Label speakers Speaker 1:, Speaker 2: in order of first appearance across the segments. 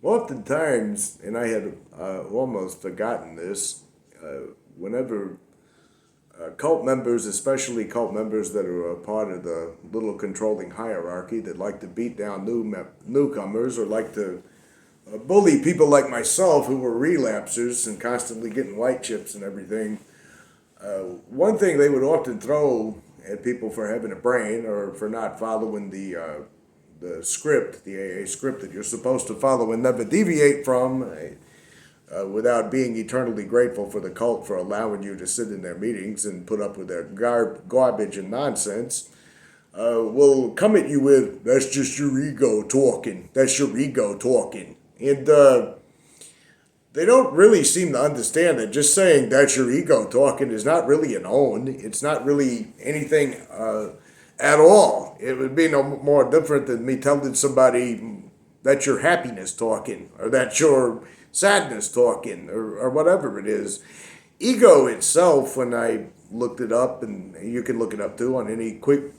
Speaker 1: Oftentimes, and I had almost forgotten this, whenever cult members, especially cult members that are a part of the little controlling hierarchy that like to beat down newcomers or like to bully people like myself who were relapsers and constantly getting white chips and everything, one thing they would often throw at people for having a brain or for not following the script, the AA script that you're supposed to follow and never deviate from, without being eternally grateful for the cult for allowing you to sit in their meetings and put up with their garbage and nonsense, will come at you with, that's just your ego talking. That's your ego talking. And they don't really seem to understand that just saying that's your ego talking is not really an own. It's not really anything at all. It would be no more different than me telling somebody that's your happiness talking or that's your sadness talking or whatever it is. Ego itself, when I looked it up, and you can look it up too on any quick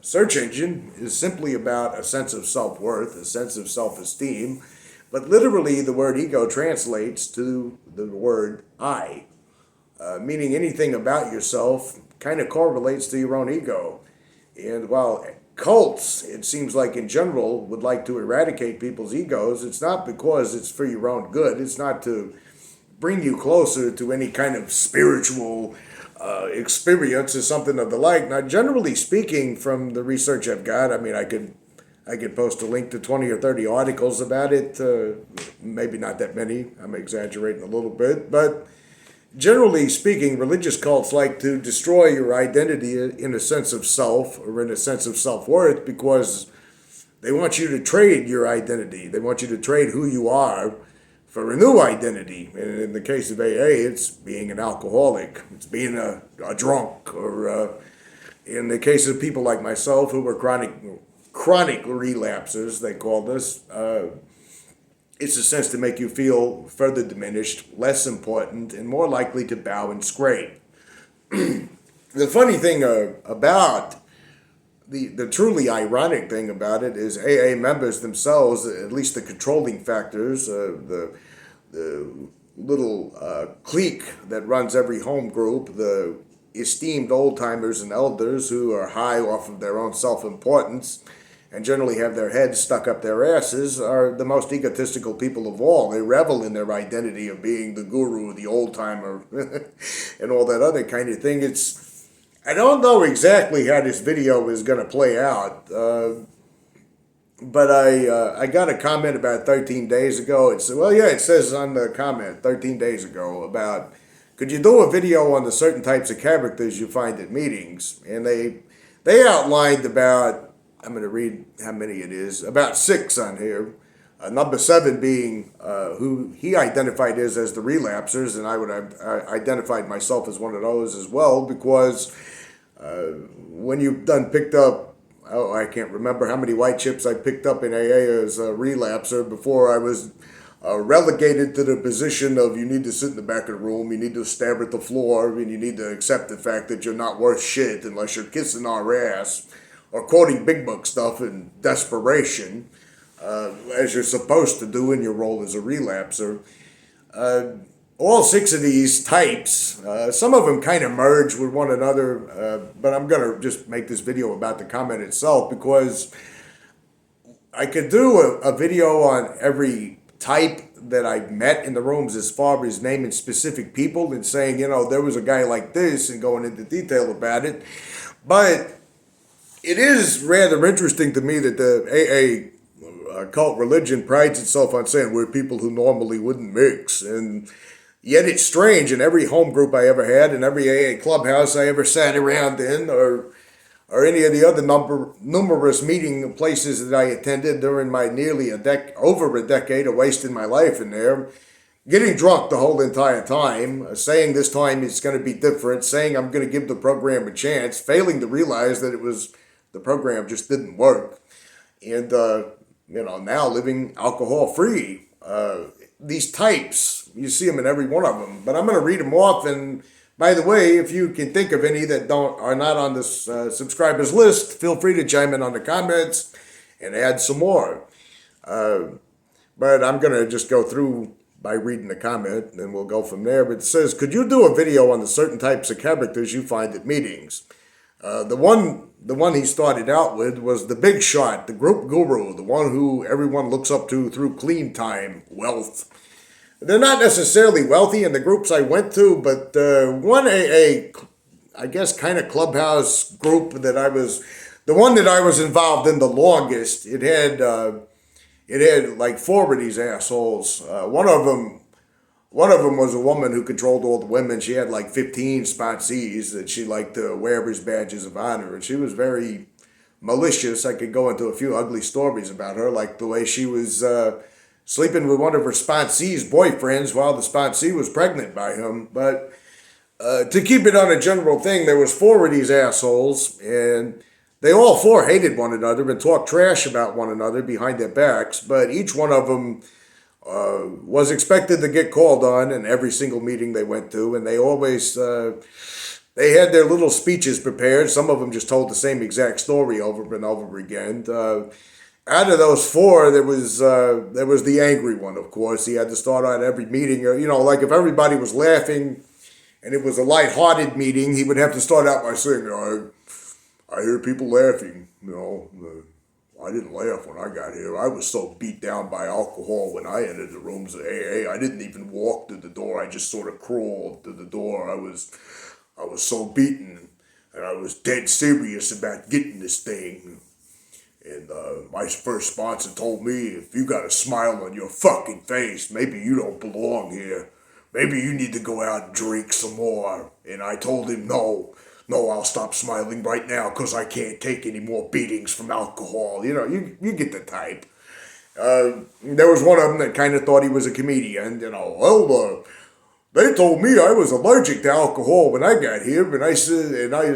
Speaker 1: search engine, is simply about a sense of self-worth, a sense of self-esteem. But literally, the word ego translates to the word I, meaning anything about yourself kind of correlates to your own ego. And while cults, it seems like in general, would like to eradicate people's egos, it's not because it's for your own good. It's not to bring you closer to any kind of spiritual experience or something of the like. Now, generally speaking, from the research I've got, I mean, I could post a link to 20 or 30 articles about it. Maybe not that many. I'm exaggerating a little bit. But generally speaking, religious cults like to destroy your identity in a sense of self or in a sense of self-worth because they want you to trade your identity. They want you to trade who you are for a new identity. And in the case of AA, it's being an alcoholic. It's being a drunk. Or in the case of people like myself who were chronic relapsers, they called us, it's a sense to make you feel further diminished, less important, and more likely to bow and scrape. The funny thing about the truly ironic thing about it is AA members themselves, at least the controlling factors, the little clique that runs every home group, the esteemed old-timers and elders who are high off of their own self-importance and generally have their heads stuck up their asses, are the most egotistical people of all. They revel in their identity of being the guru, the old-timer, and all that other kind of thing. I don't know exactly how this video is going to play out, but I got a comment about 13 days ago. It says on the comment 13 days ago about, could you do a video on the certain types of characters you find at meetings? And they outlined about, I'm going to read how many it is, about 6 on here. Number 7 being who he identified as the relapsers, and I would have identified myself as one of those as well, because when you've done picked up, I can't remember how many white chips I picked up in AA as a relapser before I was relegated to the position of you need to sit in the back of the room, you need to stare at the floor, and you need to accept the fact that you're not worth shit unless you're kissing our ass or quoting big book stuff in desperation, as you're supposed to do in your role as a relapser. All 6 of these types, some of them kind of merge with one another, but I'm going to just make this video about the comment itself because I could do a video on every type that I've met in the rooms as far as naming specific people and saying, there was a guy like this and going into detail about it. But it is rather interesting to me that the AA cult religion prides itself on saying we're people who normally wouldn't mix. And yet it's strange in every home group I ever had, in every AA clubhouse I ever sat around in, or any of the other numerous meeting places that I attended during my nearly over a decade of wasting my life in there, getting drunk the whole entire time, saying this time it's going to be different, saying I'm going to give the program a chance, failing to realize that the program just didn't work, and now living alcohol free. These types, you see them in every one of them, but I'm going to read them off. And by the way, if you can think of any that are not on this subscribers list, feel free to chime in on the comments and add some more. But I'm going to just go through by reading the comment, and we'll go from there. But it says, could you do a video on the certain types of characters you find at meetings? The one he started out with was the big shot, the group guru, the one who everyone looks up to through clean time, wealth. They're not necessarily wealthy in the groups I went to, but I guess, kind of clubhouse group the one that I was involved in the longest. It had like four of these assholes. One of them was a woman who controlled all the women. She had like 15 sponsees that she liked to wear as badges of honor, and she was very malicious. I could go into a few ugly stories about her, like the way she was sleeping with one of her sponsee's boyfriends while the sponsee was pregnant by him. But to keep it on a general thing, there was four of these assholes, and they all four hated one another and talked trash about one another behind their backs. But each one of them was expected to get called on in every single meeting they went to, and they always they had their little speeches prepared. Some of them just told the same exact story over and over again. Out of those four, there was the angry one, of course. He had to start out every meeting, like if everybody was laughing and it was a lighthearted meeting, he would have to start out by saying, I hear people laughing, I didn't laugh when I got here. I was so beat down by alcohol when I entered the rooms of AA. I didn't even walk to the door. I just sort of crawled to the door. I was so beaten, and I was dead serious about getting this thing. And my first sponsor told me, if you got a smile on your fucking face, maybe you don't belong here. Maybe you need to go out and drink some more. And I told him, no, I'll stop smiling right now because I can't take any more beatings from alcohol. You get the type. There was one of them that kind of thought he was a comedian. They told me I was allergic to alcohol when I got here, and I said, I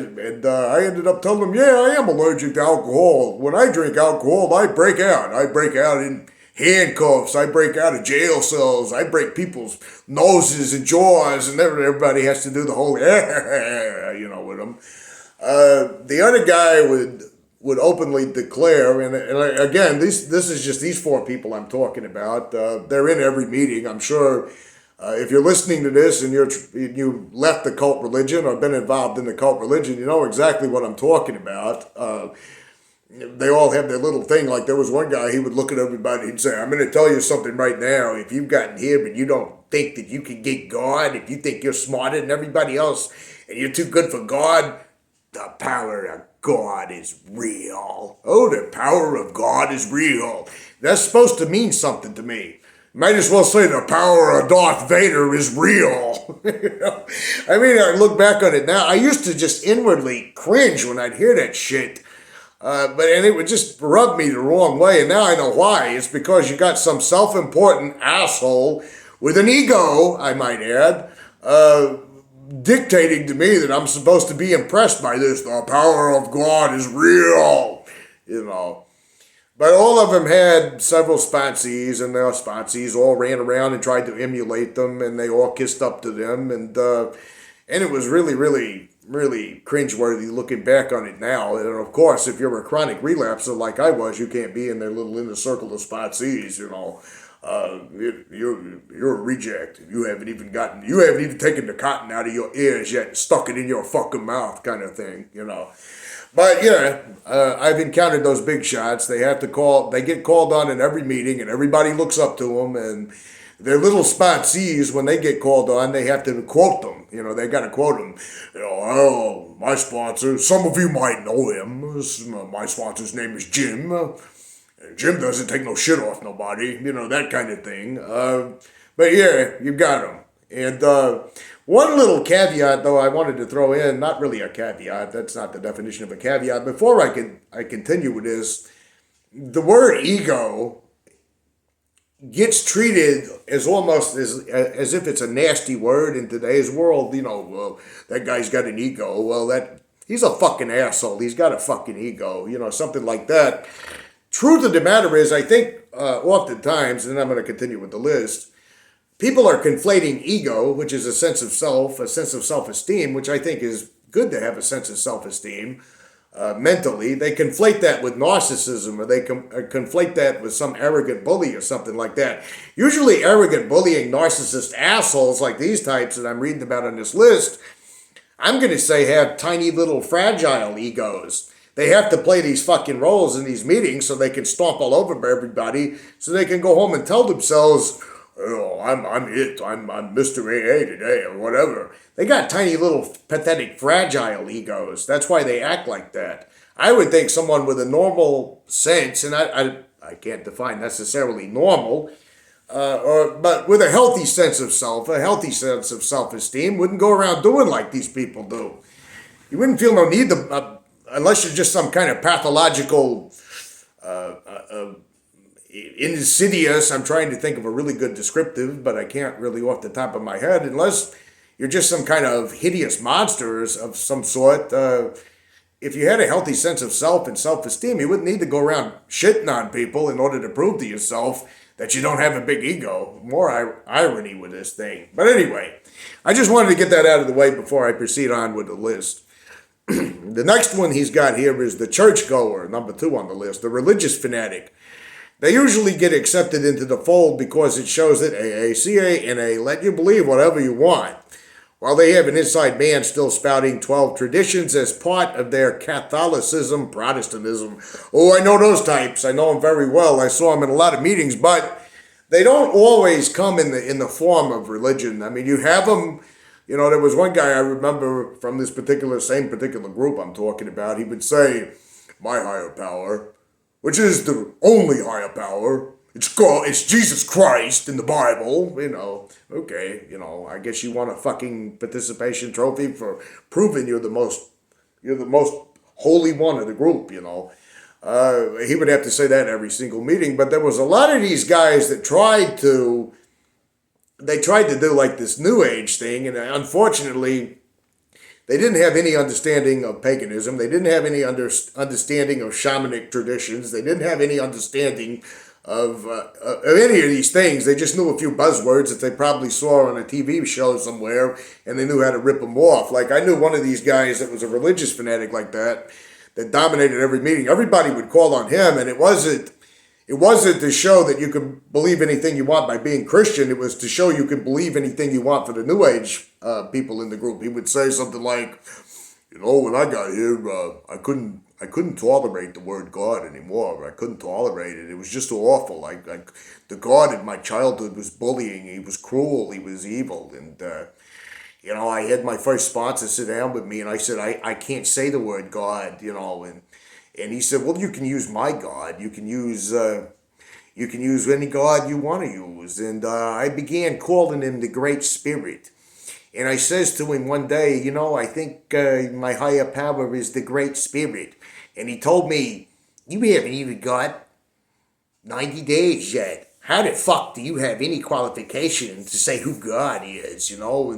Speaker 1: ended up telling them, yeah, I am allergic to alcohol. When I drink alcohol, I break out. I break out in handcuffs. I break out of jail cells. I break people's noses and jaws, and everybody has to do the whole, with them. The other guy would openly declare, and again, this is just these four people I'm talking about. They're in every meeting, I'm sure. If you're listening to this and you left the cult religion or been involved in the cult religion, you know exactly what I'm talking about. They all have their little thing. Like there was one guy, he would look at everybody and say, I'm going to tell you something right now. If you've gotten here but you don't think that you can get God, if you think you're smarter than everybody else and you're too good for God, the power of God is real. Oh, the power of God is real. That's supposed to mean something to me. Might as well say the power of Darth Vader is real. I mean, I look back on it now. I used to just inwardly cringe when I'd hear that shit. And it would just rub me the wrong way. And now I know why. It's because you got some self-important asshole with an ego, I might add, dictating to me that I'm supposed to be impressed by this. The power of God is real, But all of them had several sponsees, and their sponsees all ran around and tried to emulate them, and they all kissed up to them, and it was really, really, really cringeworthy looking back on it now. And of course, if you're a chronic relapser like I was, you can't be in their little inner circle of sponsees, You're a reject. You haven't even taken the cotton out of your ears yet and stuck it in your fucking mouth, kind of thing, But I've encountered those big shots. They get called on in every meeting, and everybody looks up to them. And their little sponsees, when they get called on, they have to quote them. They got to quote them. My sponsor. Some of you might know him. My sponsor's name is Jim. Jim doesn't take no shit off nobody. That kind of thing. But yeah, you got him. And one little caveat, though, I wanted to throw in, not really a caveat, that's not the definition of a caveat. Before I continue with this, the word ego gets treated as almost as if it's a nasty word in today's world. That guy's got an ego. Well, he's a fucking asshole. He's got a fucking ego, something like that. Truth of the matter is, I think oftentimes, and I'm going to continue with the list, people are conflating ego, which is a sense of self, a sense of self-esteem, which I think is good to have a sense of self-esteem, mentally. They conflate that with narcissism, or they conflate that with some arrogant bully or something like that. Usually arrogant, bullying, narcissist assholes like these types that I'm reading about on this list, I'm going to say have tiny little fragile egos. They have to play these fucking roles in these meetings so they can stomp all over everybody, so they can go home and tell themselves, oh, I'm Mr. AA today, or whatever. They got tiny little pathetic fragile egos. That's why they act like that. I would think someone with a normal sense, and I can't define necessarily normal, but with a healthy sense of self, a healthy sense of self-esteem, wouldn't go around doing like these people do. You wouldn't feel no need to, unless you're just some kind of pathological, insidious, I'm trying to think of a really good descriptive, but I can't really off the top of my head, unless you're just some kind of hideous monsters of some sort. If you had a healthy sense of self and self-esteem, you wouldn't need to go around shitting on people in order to prove to yourself that you don't have a big ego. More irony with this thing. But anyway, I just wanted to get that out of the way before I proceed on with the list. The next one he's got here is the churchgoer, number 2 on the list, the religious fanatic. They usually get accepted into the fold because it shows that AA, CA, NA let you believe whatever you want, while they have an inside man still spouting 12 traditions as part of their Catholicism, Protestantism. Oh, I know those types. I know them very well. I saw them in a lot of meetings, but they don't always come in the form of religion. I mean, you have them. You know, there was one guy I remember from this same particular group I'm talking about. He would say, my higher power, which is the only higher power, it's Jesus Christ in the Bible, you know. Okay, you know, I guess you want a fucking participation trophy for proving you're the most holy one of the group, you know. He would have to say that every single meeting, but there was a lot of these guys that tried to do like this New Age thing, and unfortunately, they didn't have any understanding of paganism. They didn't have any understanding of shamanic traditions. They didn't have any understanding of any of these things. They just knew a few buzzwords that they probably saw on a TV show somewhere, and they knew how to rip them off. Like, I knew one of these guys that was a religious fanatic like that dominated every meeting. Everybody would call on him, and it wasn't to show that you could believe anything you want by being Christian. It was to show you could believe anything you want for the New Age people in the group. He would say something like, you know, when I got here, I couldn't tolerate the word God anymore. I couldn't tolerate it. It was just so awful. Like the God in my childhood was bullying. He was cruel. He was evil. And, you know, I had my first sponsor sit down with me, and I said, I can't say the word God, you know, and he said, well, you can use my God. You can use any God you want to use. And I began calling him the Great Spirit. And I says to him one day, you know, I think my higher power is the Great Spirit. And he told me, you haven't even got 90 days yet. How the fuck do you have any qualification to say who God is, you know?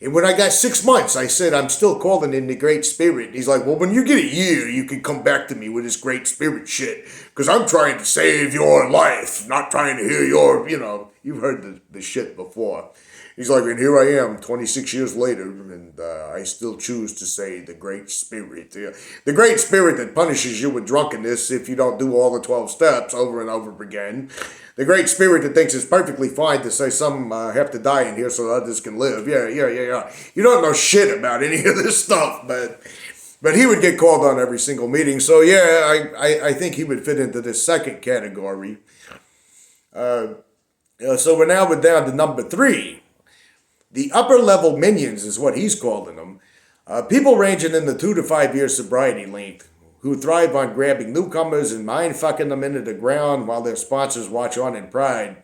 Speaker 1: And when I got 6 months, I said, I'm still calling him the Great Spirit. And he's like, well, when you get a year, you can come back to me with this Great Spirit shit. Because I'm trying to save your life, not trying to hear your, you know, you've heard the shit before. He's like, and here I am 26 years later, and I still choose to say the Great Spirit. The Great Spirit that punishes you with drunkenness if you don't do all the 12 steps over and over again. The Great Spirit that thinks it's perfectly fine to say some have to die in here so others can live. Yeah. You don't know shit about any of this stuff, but he would get called on every single meeting. So yeah, I think he would fit into this second category. So we're down to number 3. The upper level minions is what he's calling them. People ranging in the 2 to 5 year sobriety length who thrive on grabbing newcomers and mind fucking them into the ground while their sponsors watch on in pride.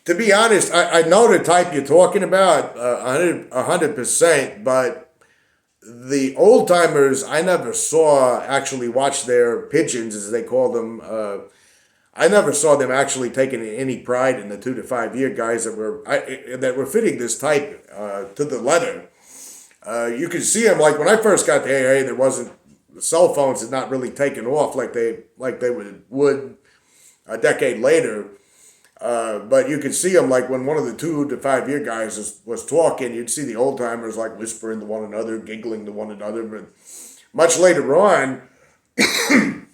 Speaker 1: To be honest, I know the type you're talking about 100%, but the old timers I never saw actually watch their pigeons, as they call them. I never saw them actually taking any pride in the 2 to 5 year guys that were fitting this type to the letter. You could see them, like when I first got to AA, the cell phones had not really taken off like they would a decade later. But you could see them, like when one of the 2 to 5 year guys was talking, you'd see the old timers like whispering to one another, giggling to one another. But Much later on, they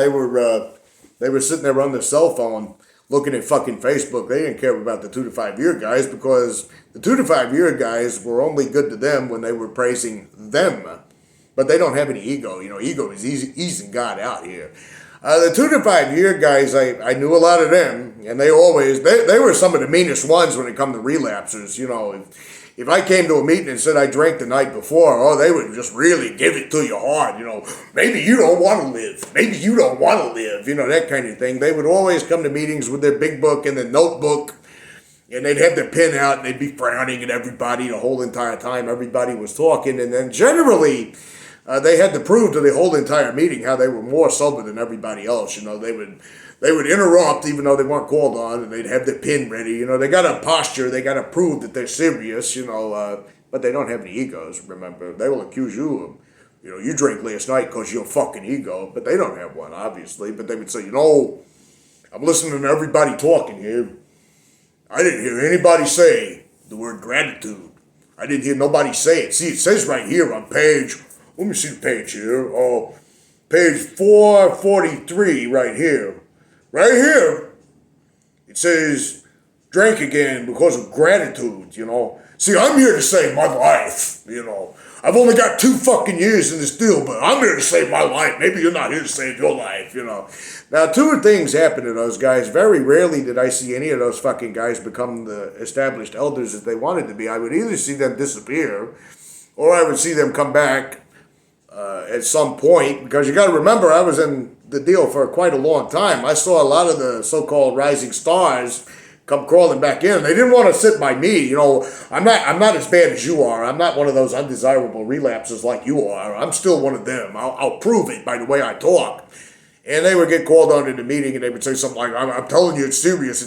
Speaker 1: were sitting there on their cell phone looking at fucking Facebook. They didn't care about the 2 to 5 year guys because the 2 to 5 year guys were only good to them when they were praising them. But they don't have any ego. Ego is easing God out here. The 2 to 5 year guys, I knew a lot of them, and they were some of the meanest ones when it come to relapsers. If I came to a meeting and said I drank the night before, they would just really give it to you hard. Maybe you don't want to live. Maybe you don't want to live. That kind of thing. They would always come to meetings with their big book and their notebook, and they'd have their pen out and they'd be frowning at everybody the whole entire time everybody was talking. And then generally, they had to prove to the whole entire meeting how they were more sober than everybody else. They would interrupt even though they weren't called on, and they'd have their pin ready. They got a posture. They got to prove that they're serious. But they don't have any egos. Remember, they will accuse you of, you drank last night because you're a fucking ego. But they don't have one, obviously. But they would say, I'm listening to everybody talking here. I didn't hear anybody say the word gratitude. I didn't hear nobody say it. See, it says right here on page. Let me see the page here. Oh, page 443 right here. Right here, it says, drank again because of gratitude, See, I'm here to save my life, I've only got 2 fucking years in this deal, but I'm here to save my life. Maybe you're not here to save your life, Now, 2 things happen to those guys. Very rarely did I see any of those fucking guys become the established elders that they wanted to be. I would either see them disappear, or I would see them come back at some point, because you got to remember, I was in the deal for quite a long time. I saw a lot of the so-called rising stars come crawling back in. They didn't want to sit by me. I'm not as bad as you are. I'm not one of those undesirable relapses like you are. I'm still one of them. I'll prove it by the way I talk. And they would get called on in the meeting, and they would say something like, I'm telling you, it's serious, I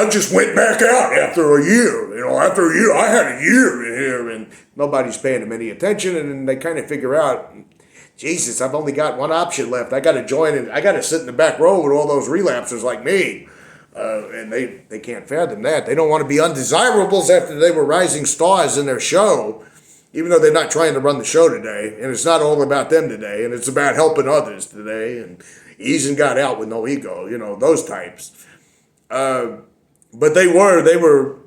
Speaker 1: just went back out after a year. After a year, I had a year in here, and nobody's paying them any attention, and then they kind of figure out, Jesus, I've only got one option left. I got to join, and I got to sit in the back row with all those relapsers like me. And they can't fathom that. They don't want to be undesirables after they were rising stars in their show, even though they're not trying to run the show today, and it's not all about them today, and it's about helping others today, and easing God out with no ego, those types. But they were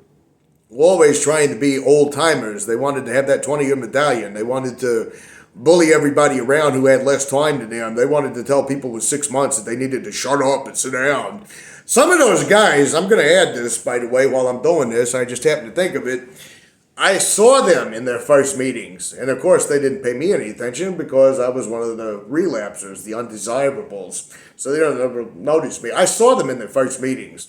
Speaker 1: always trying to be old timers. They wanted to have that 20-year medallion. They wanted to bully everybody around who had less time than them. They wanted to tell people with 6 months that they needed to shut up and sit down. Some of those guys, I'm going to add this, by the way, while I'm doing this, I just happened to think of it. I saw them in their first meetings, and of course they didn't pay me any attention because I was one of the relapsers, the undesirables, so they don't ever notice me. I saw them in their first meetings.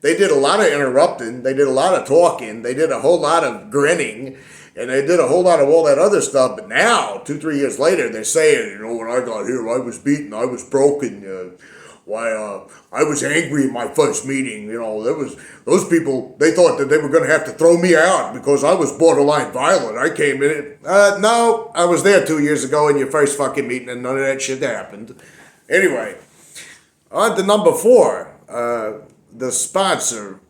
Speaker 1: They did a lot of interrupting, they did a lot of talking, they did a whole lot of grinning, and they did a whole lot of all that other stuff, but now, 2-3 years later, they're saying, when I got here, I was beaten, I was broken, I was angry in my first meeting. There was those people. They thought that they were going to have to throw me out because I was borderline violent. I came in. No, I was there 2 years ago in your first fucking meeting, and none of that shit happened. Anyway, on to number 4, the sponsor.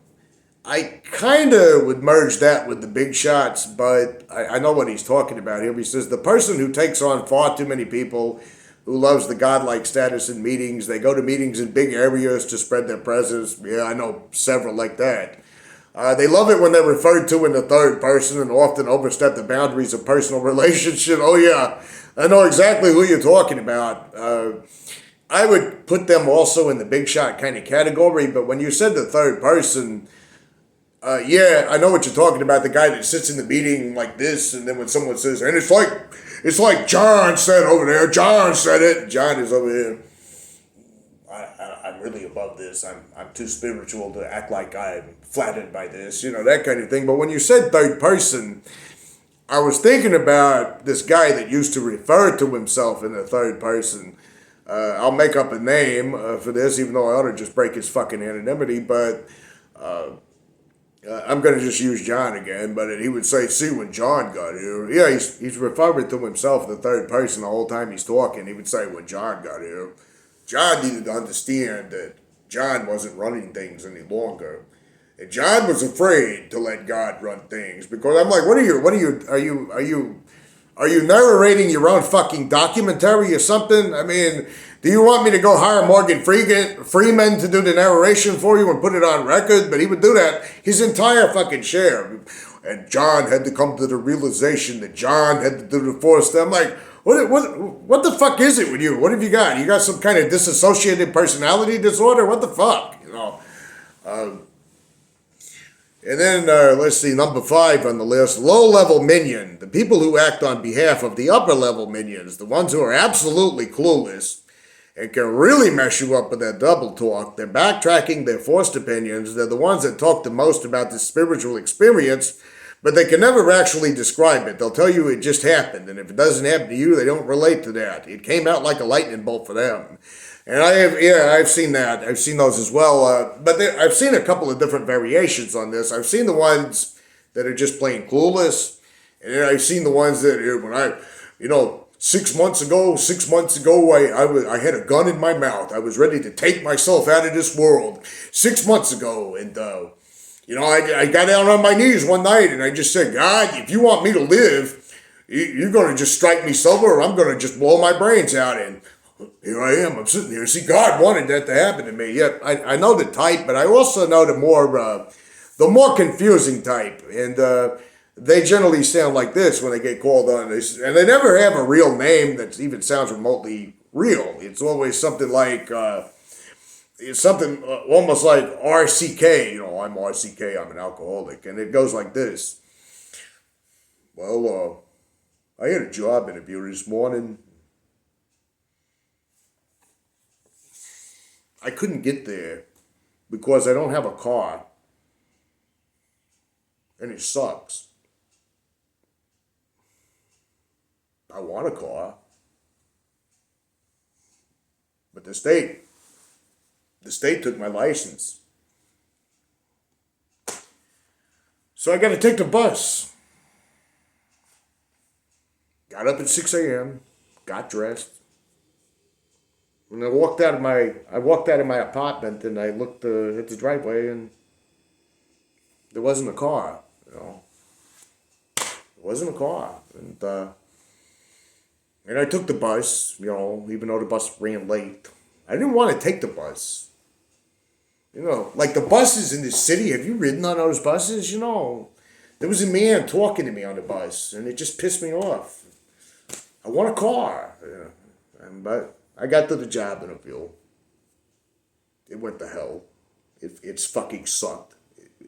Speaker 1: I kind of would merge that with the big shots, but I know what he's talking about here. He says the person who takes on far too many people, who loves the godlike status in meetings. They go to meetings in big areas to spread their presence. Yeah, I know several like that. They love it when they're referred to in the third person and often overstep the boundaries of personal relationship. Oh yeah, I know exactly who you're talking about. I would put them also in the big shot kind of category, but when you said the third person, yeah, I know what you're talking about. The guy that sits in the meeting like this, and then when someone says, and it's like John said over there. John said it. John is over here. I'm really above this. I'm too spiritual to act like I'm flattered by this. That kind of thing. But when you said third person, I was thinking about this guy that used to refer to himself in the third person. I'll make up a name for this, even though I ought to just break his fucking anonymity. But I'm going to just use John again, but he would say, see, when John got here, yeah, he's referring to himself in the third person the whole time he's talking. He would say, when John got here. John needed to understand that John wasn't running things any longer. And John was afraid to let God run things, because I'm like, are Are you narrating your own fucking documentary or something? I mean, do you want me to go hire Morgan Freeman to do the narration for you and put it on record? But he would do that his entire fucking share. And John had to come to the realization that John had to do the force. I'm like, what the fuck is it with you? What have you got? You got some kind of disassociated personality disorder? What the fuck? You know? And then, let's see, number 5 on the list, low-level minion. The people who act on behalf of the upper-level minions, the ones who are absolutely clueless and can really mess you up with their double talk. They're backtracking their forced opinions. They're the ones that talk the most about the spiritual experience, but they can never actually describe it. They'll tell you it just happened, and if it doesn't happen to you, they don't relate to that. It came out like a lightning bolt for them. And I've seen that. I've seen those as well. But I've seen a couple of different variations on this. I've seen the ones that are just plain clueless, and then I've seen the ones that when I, 6 months ago, I had a gun in my mouth. I was ready to take myself out of this world 6 months ago, and I got down on my knees one night and I just said, God, if you want me to live, you're going to just strike me silver, or I'm going to just blow my brains out. And here I am. I'm sitting here. See, God wanted that to happen to me. Yeah, I know the type, but I also know the more confusing type. And they generally sound like this when they get called on this. And they never have a real name that even sounds remotely real. It's always something like, almost like RCK. I'm RCK. I'm an alcoholic. And it goes like this. Well, I had a job interview this morning. I couldn't get there because I don't have a car. And it sucks. I want a car. But the state took my license. So I got to take the bus. Got up at 6 a.m., got dressed. And I walked out of my apartment and I looked at the driveway and there wasn't a car, There wasn't a car. And I took the bus, even though the bus ran late. I didn't want to take the bus. Like the buses in the city, have you ridden on those buses? There was a man talking to me on the bus and it just pissed me off. I want a car, but I got to the job interview. It went to hell. It's fucking sucked.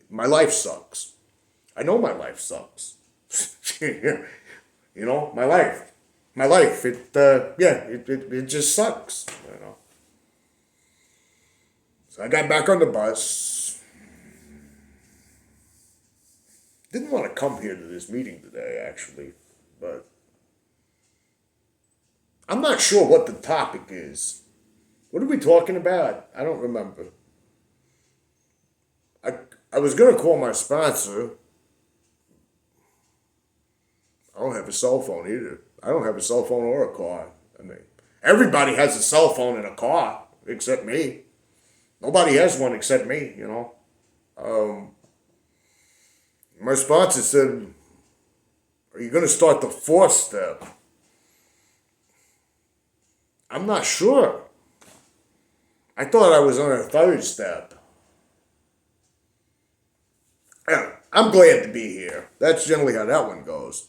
Speaker 1: My life sucks. I know my life sucks. My life. My life. It just sucks. So I got back on the bus. Didn't want to come here to this meeting today, actually, but I'm not sure what the topic is. What are we talking about? I don't remember. I was going to call my sponsor. I don't have a cell phone either. I don't have a cell phone or a car. I mean, everybody has a cell phone and a car except me. Nobody has one except me, My sponsor said, are you going to start the 4th step? I'm not sure. I thought I was on a 3rd step. I'm glad to be here. That's generally how that one goes.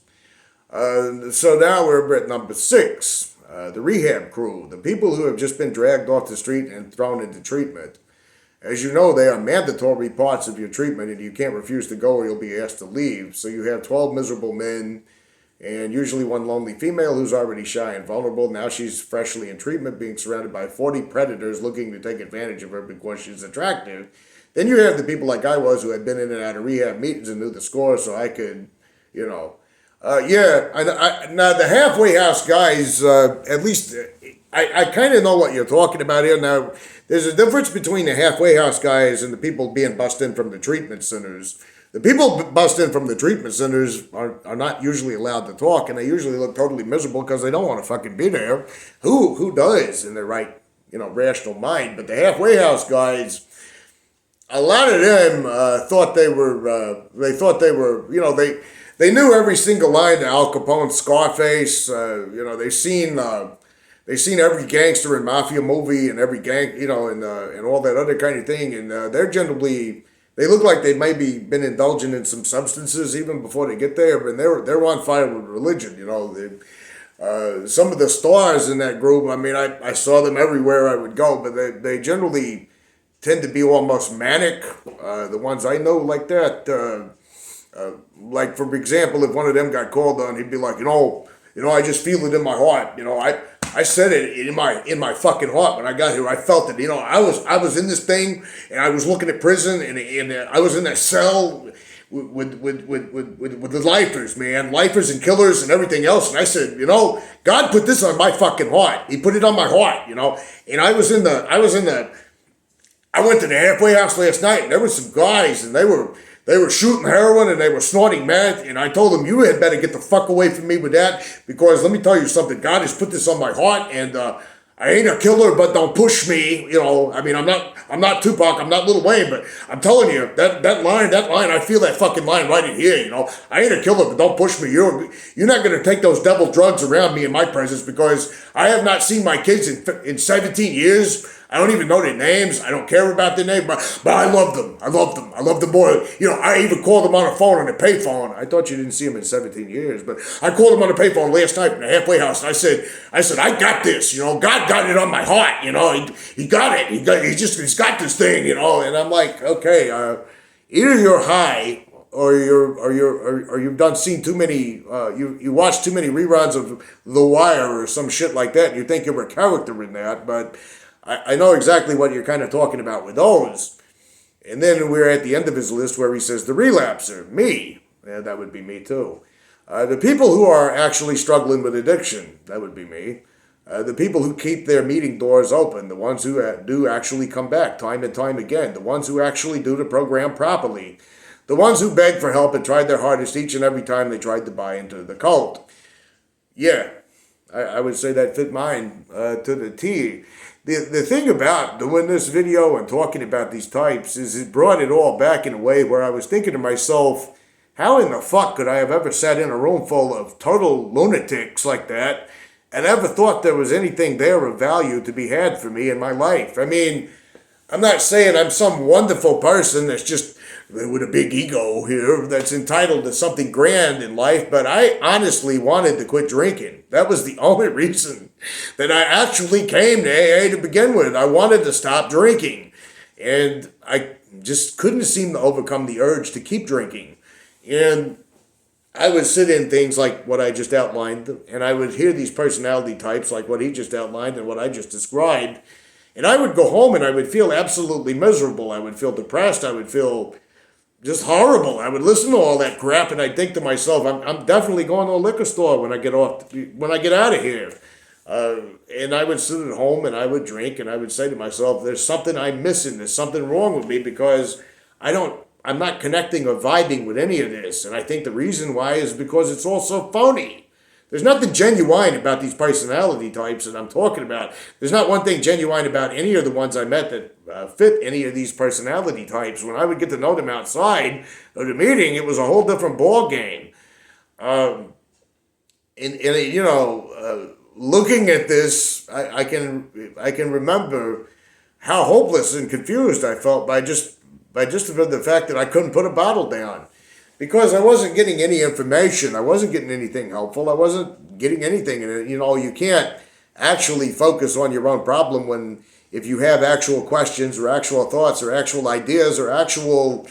Speaker 1: So now we're at number 6, the rehab crew, the people who have just been dragged off the street and thrown into treatment. As you know, they are mandatory parts of your treatment, and you can't refuse to go or you'll be asked to leave. So you have 12 miserable men and usually one lonely female who's already shy and vulnerable. Now she's freshly in treatment, being surrounded by 40 predators looking to take advantage of her because she's attractive. Then you have the people like I was who had been in and out of rehab meetings and knew the score, so I could, now the halfway house guys, at least I kind of know what you're talking about here. Now, there's a difference between the halfway house guys and the people being bussed in from the treatment centers. The people bussed in from the treatment centers are not usually allowed to talk, and they usually look totally miserable because they don't want to fucking be there. Who does in their right, rational mind? But the halfway house guys, a lot of them thought they were, they knew every single line to Al Capone, Scarface. They've seen every gangster and mafia movie and every gang, and all that other kind of thing. And they look like they maybe been indulging in some substances even before they get there. But they're on fire with religion. Some of the stars in that group. I mean, I saw them everywhere I would go, but they generally tend to be almost manic. The ones I know like that. Like for example, if one of them got called on, he'd be like, I just feel it in my heart. I said it in my fucking heart when I got here. I felt it. I was in this thing, and I was looking at prison, and I was in that cell with the lifers, man, lifers and killers and everything else. And I said, God put this on my fucking heart. He put it on my heart, And I went to the halfway house last night, and there were some guys, and they were shooting heroin and they were snorting meth, and I told them, you had better get the fuck away from me with that, because let me tell you something, God has put this on my heart, and I ain't a killer, but don't push me, I mean, I'm not Tupac, I'm not Lil Wayne, but I'm telling you, that line, I feel that fucking line right in here, I ain't a killer, but don't push me, you're not going to take those devil drugs around me in my presence, because I have not seen my kids in 17 years, I don't even know their names. I don't care about their name, but I love them. I love them more. I even called them on the phone, on the payphone. I thought you didn't see them in 17 years, but I called them on the payphone last night in the halfway house, and I said, I got this. God got it on my heart. He got it. He's got this thing. And I'm like, okay, either you're high or you've seen too many. You watched too many reruns of The Wire or some shit like that, and you think you're a character in that, but. I know exactly what you're kind of talking about with those. And then we're at the end of his list where he says, the relapser, me. Yeah, that would be me too. The people who are actually struggling with addiction, that would be me. The people who keep their meeting doors open, the ones who do actually come back time and time again, the ones who actually do the program properly, the ones who begged for help and tried their hardest each and every time they tried to buy into the cult. Yeah, I would say that fit mine to the T. The thing about doing this video and talking about these types is it brought it all back in a way where I was thinking to myself, how in the fuck could I have ever sat in a room full of total lunatics like that and ever thought there was anything there of value to be had for me in my life? I mean, I'm not saying I'm some wonderful person that's just with a big ego here that's entitled to something grand in life, but I honestly wanted to quit drinking. That was the only reason that I actually came to AA to begin with. I wanted to stop drinking, and I just couldn't seem to overcome the urge to keep drinking. And I would sit in things like what I just outlined, and I would hear these personality types like what he just outlined and what I just described, and I would go home and I would feel absolutely miserable. I would feel depressed. I would feel just horrible. I would listen to all that crap, and I'd think to myself, I'm definitely going to a liquor store when I get out of here. And I would sit at home and I would drink, and I would say to myself, there's something I'm missing. There's something wrong with me, because I'm not connecting or vibing with any of this. And I think the reason why is because it's all so phony. There's nothing genuine about these personality types that I'm talking about. There's not one thing genuine about any of the ones I met that fit any of these personality types. When I would get to know them outside of the meeting, it was a whole different ball game. Looking at this, I can remember how hopeless and confused I felt by just the fact that I couldn't put a bottle down. Because I wasn't getting any information. I wasn't getting anything helpful. I wasn't getting anything. And, you can't actually focus on your own problem if you have actual questions or actual thoughts or actual ideas or actual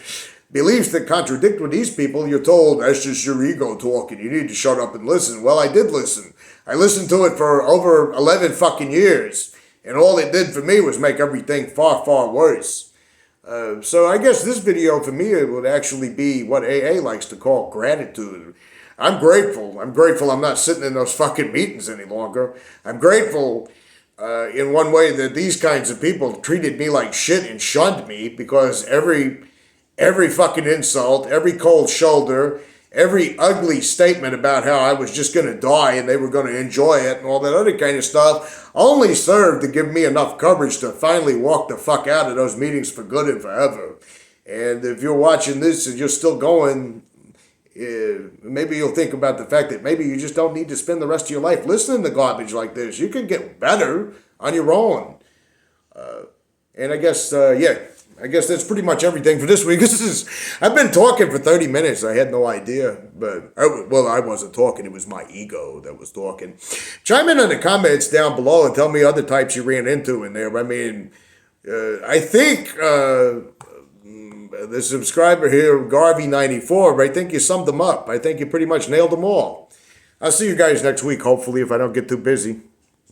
Speaker 1: beliefs that contradict with these people. You're told, that's just your ego talking. You need to shut up and listen. Well, I did listen. I listened to it for over 11 fucking years. And all it did for me was make everything far, far worse. So I guess this video for me would actually be what AA likes to call gratitude. I'm grateful. I'm not sitting in those fucking meetings any longer. I'm grateful in one way that these kinds of people treated me like shit and shunned me, because every fucking insult, every cold shoulder, every ugly statement about how I was just going to die and they were going to enjoy it and all that other kind of stuff only served to give me enough courage to finally walk the fuck out of those meetings for good and forever. And if you're watching this and you're still going, maybe you'll think about the fact that maybe you just don't need to spend the rest of your life listening to garbage like this. You can get better on your own. And I guess, I guess that's pretty much everything for this week. I've been talking for 30 minutes. I had no idea, but I wasn't talking. It was my ego that was talking. Chime in the comments down below and tell me other types you ran into in there. I mean, I think the subscriber here, Garvey94, I think you summed them up. I think you pretty much nailed them all. I'll see you guys next week, hopefully, if I don't get too busy.